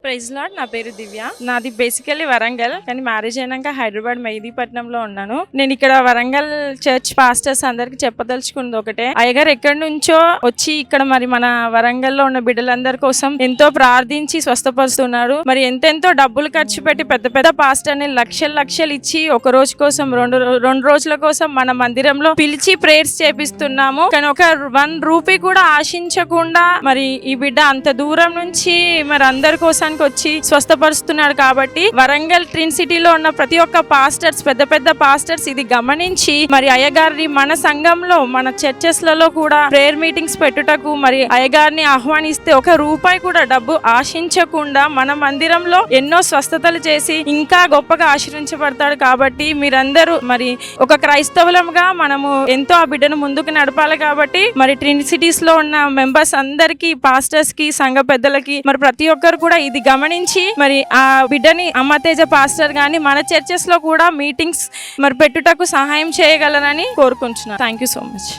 Praise lord. నా పేరు దివ్య. నాది బేసికల్లీ వరంగల్, కానీ మ్యారేజ్ అయినాక హైదరాబాద్ మెహదీపట్నంలో ఉన్నాను. నేను ఇక్కడ వరంగల్ చర్చ్ పాస్టర్స్ అందరికి చెప్పదలుచుకున్నది ఒకటే, అయ్యగారు ఎక్కడి నుంచో వచ్చి ఇక్కడ మరి మన వరంగల్లో ఉన్న బిడ్డలందరి కోసం ఎంతో ప్రార్థించి స్వస్థపరుస్తున్నాడు. మరి ఎంతెంతో డబ్బులు ఖర్చు పెట్టి పెద్ద పెద్ద పాస్టర్ని లక్షలు ఇచ్చి ఒక రోజు కోసం రెండు రోజుల కోసం మన మందిరంలో పిలిచి ప్రేయర్స్ చేపిస్తున్నాము. కానీ ఒక 1 రూపీ కూడా ఆశించకుండా మరి ఈ బిడ్డ అంత దూరం నుంచి మరి అందరి కోసానికి వచ్చి స్వస్థపరుస్తున్నాడు. కాబట్టి వరంగల్ ట్రిన్ సిటీలో ఉన్న ప్రతి ఒక్క పాస్టర్స్, పెద్ద పెద్ద పాస్టర్స్ ఇది గమనించి మరి అయ్యగారిని మన సంఘంలో, మన చర్చెస్ లలో కూడా ప్రేయర్ మీటింగ్స్ పెట్టుటకు మరి అయ్యగారిని ఆహ్వానిస్తే 1 రూపాయి కూడా డబ్బు ఆశించకుండా మన మందిరంలో ఎన్నో స్వస్థతలు చేసి ఇంకా గొప్పగా ఆశీర్వించబడతాడు. కాబట్టి మీరందరూ మరి ఒక క్రైస్తవులంగా మనము ఎంతో ఆ బిడ్డను ముందుకు నడపాలి. కాబట్టి మరి ట్రిన్ సిటీస్ లో ఉన్న మెంబర్స్ అందరికి, పాస్టర్స్ కి, సంఘ పెద్దలకి మరి ప్రతి ఒక్కరు కూడా ఇది గమనించి మరి ఆ బిడ్డని అమ్మతేజ పాస్టర్ గాని మన చర్చెస్ లో కూడా మీటింగ్స్ మరి పెట్టుటకు సహాయం చేయగలరని కోరుకుంటున్నాను. Thank you so much.